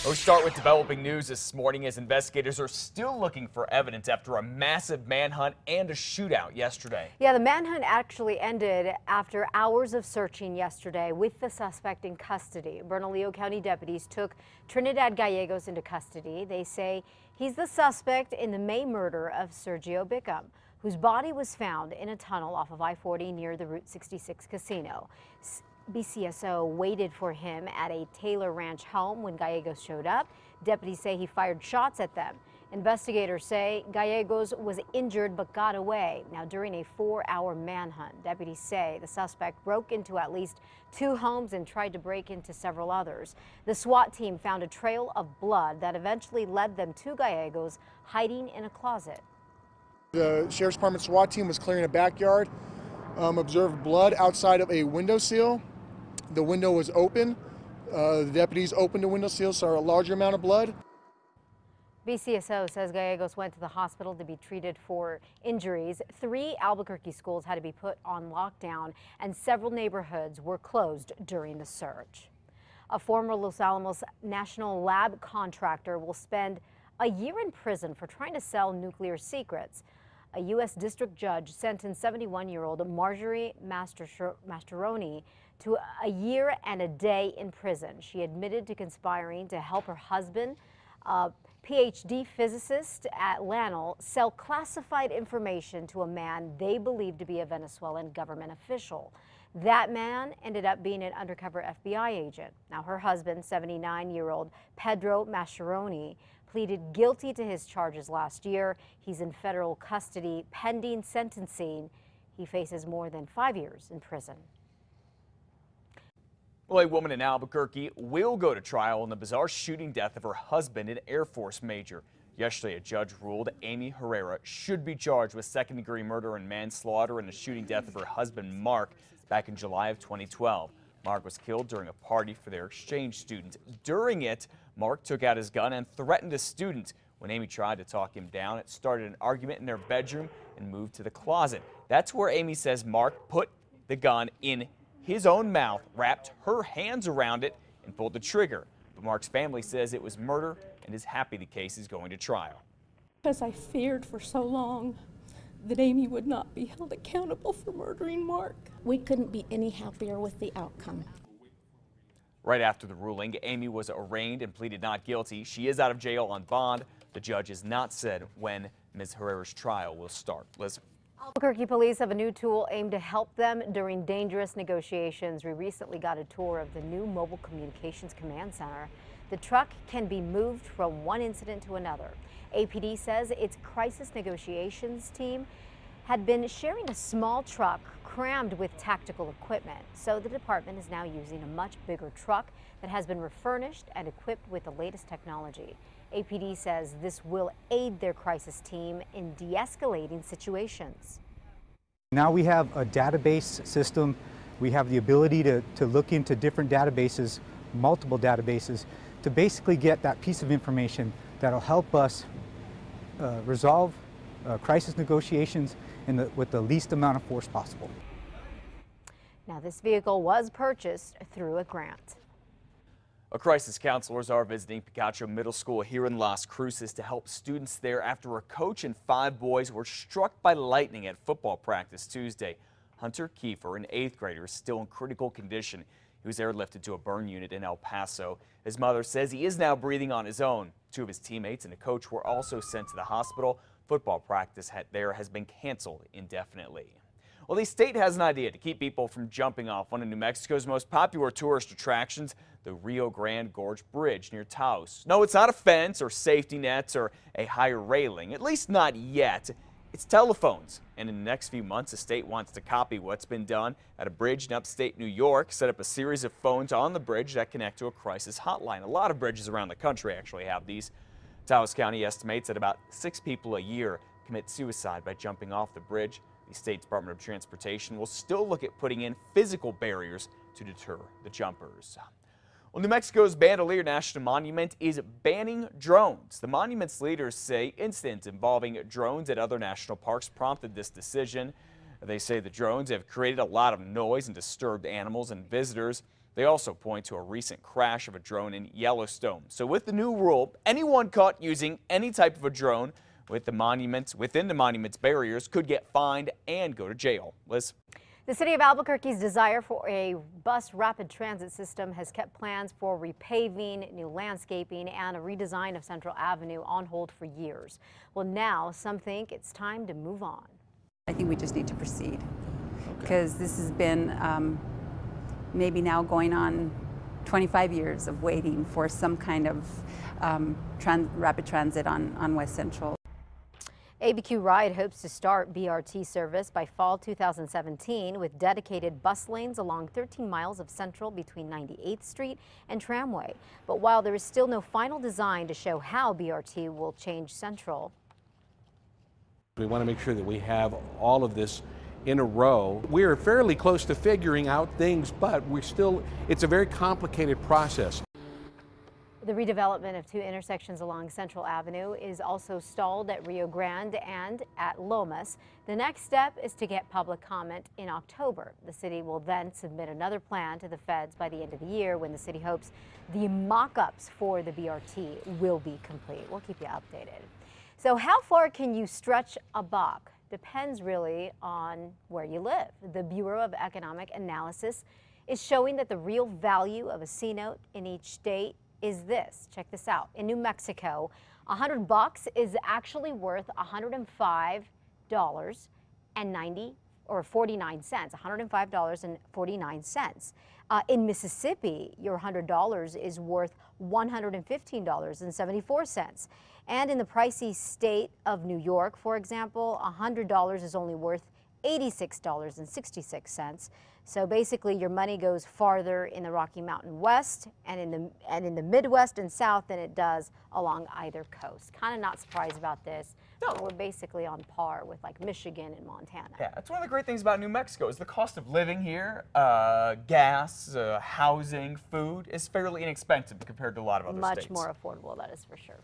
We'll start with developing news this morning as investigators are still looking for evidence after a massive manhunt and a shootout yesterday. Yeah, the manhunt actually ended after hours of searching yesterday with the suspect in custody. Bernalillo County deputies took Trinidad Gallegos into custody. They say he's the suspect in the May murder of Sergio Bickham, whose body was found in a tunnel off of I-40 near the Route 66 casino. BCSO waited for him at a Taylor Ranch home when Gallegos showed up. Deputies say he fired shots at them. Investigators say Gallegos was injured but got away. Now, during a 4-hour manhunt, deputies say the suspect broke into at least 2 homes and tried to break into several others. The SWAT team found a trail of blood that eventually led them to Gallegos hiding in a closet. The Sheriff's Department SWAT team was clearing a backyard, observed blood outside of a windowsill. The window was open. The deputies opened the windowsill, saw a larger amount of blood. BCSO says Gallegos went to the hospital to be treated for injuries. 3 Albuquerque schools had to be put on lockdown, and several neighborhoods were closed during the search. A former Los Alamos National Lab contractor will spend a year in prison for trying to sell nuclear secrets. A U.S. district judge sentenced 71-year-old Marjorie Mastroianni to a year and a day in prison. She admitted to conspiring to help her husband, a PhD physicist at LANL, sell classified information to a man they believed to be a Venezuelan government official. That man ended up being an undercover FBI agent. Now, her husband, 79-year-old Pedro Mastroianni, pleaded guilty to his charges last year. He's in federal custody pending sentencing. He faces more than 5 years in prison. Well, a woman in Albuquerque will go to trial in the bizarre shooting death of her husband, an Air Force major. Yesterday, a judge ruled Amy Herrera should be charged with second-degree murder and manslaughter in the shooting death of her husband, Mark, back in July of 2012. Mark was killed during a party for their exchange student. During it, Mark took out his gun and threatened a student. When Amy tried to talk him down, it started an argument in their bedroom and moved to the closet. That's where Amy says Mark put the gun in his own mouth, wrapped her hands around it, and pulled the trigger. But Mark's family says it was murder and is happy the case is going to trial. Because I feared for so long that Amy would not be held accountable for murdering Mark. We couldn't be any happier with the outcome. Right after the ruling, Amy was arraigned and pleaded not guilty. She is out of jail on bond. The judge has not said when Ms. Herrera's trial will start. Liz. Albuquerque police have a new tool aimed to help them during dangerous negotiations. We recently got a tour of the new Mobile Communications Command Center. The truck can be moved from one incident to another. APD says its crisis negotiations team had been sharing a small truck crammed with tactical equipment. So the department is now using a much bigger truck that has been refurnished and equipped with the latest technology. APD says this will aid their crisis team in de-escalating situations. Now we have a database system. We have the ability to look into different databases, multiple databases, to basically get that piece of information that'll help us resolve crisis negotiations with the least amount of force possible. Now, this vehicle was purchased through a grant. Crisis counselors are visiting Picacho Middle School here in Las Cruces to help students there after a coach and 5 boys were struck by lightning at football practice Tuesday. Hunter Kiefer, an 8th grader, is still in critical condition. He was airlifted to a burn unit in El Paso. His mother says he is now breathing on his own. 2 of his teammates and a coach were also sent to the hospital. Football practice there has been canceled indefinitely. Well, the state has an idea to keep people from jumping off one of New Mexico's most popular tourist attractions, the Rio Grande Gorge Bridge near Taos. No, it's not a fence or safety nets or a higher railing, at least not yet. It's telephones. And in the next few months, the state wants to copy what's been done at a bridge in upstate New York, set up a series of phones on the bridge that connect to a crisis hotline. A lot of bridges around the country actually have these. Taos County estimates that about 6 people a year commit suicide by jumping off the bridge. The state Department of Transportation will still look at putting in physical barriers to deter the jumpers. Well, New Mexico's Bandelier National Monument is banning drones. The monument's leaders say incidents involving drones at other national parks prompted this decision. They say the drones have created a lot of noise and disturbed animals and visitors. They also point to a recent crash of a drone in Yellowstone. So with the new rule, anyone caught using any type of a drone within the monument's barriers could get fined and go to jail. Liz? The city of Albuquerque's desire for a bus rapid transit system has kept plans for repaving, new landscaping, and a redesign of Central Avenue on hold for years. Well, now some think it's time to move on. I think we just need to proceed because this has been maybe now going on 25 years of waiting for some kind of rapid transit on West Central. ABQ Ride hopes to start BRT service by fall 2017 with dedicated bus lanes along 13 miles of Central between 98th Street and Tramway. But while there is still no final design to show how BRT will change Central, we want to make sure that we have all of this in a row. We're fairly close to figuring out things, but it's a very complicated process. the redevelopment of two intersections along Central Avenue is also stalled at Rio Grande and at Lomas. The next step is to get public comment in October. The city will then submit another plan to the feds by the end of the year, when the city hopes the mock-ups for the BRT will be complete. We'll keep you updated. So how far can you stretch a buck? Depends really on where you live. The Bureau of Economic Analysis is showing that the real value of a C-note in each state is this. Check this out. In New Mexico, $100 is actually worth $105.49. $105.49. In Mississippi, your $100 is worth $115.74. And in the pricey state of New York, for example, $100 is only worth $86.66. So basically, your money goes farther in the Rocky Mountain West and in the Midwest and South than it does along either coast. Kind of not surprised about this. No. We're basically on par with like Michigan and Montana. Yeah, that's one of the great things about New Mexico is the cost of living here, gas, housing, food is fairly inexpensive compared to a lot of other states. Much more affordable, that is for sure.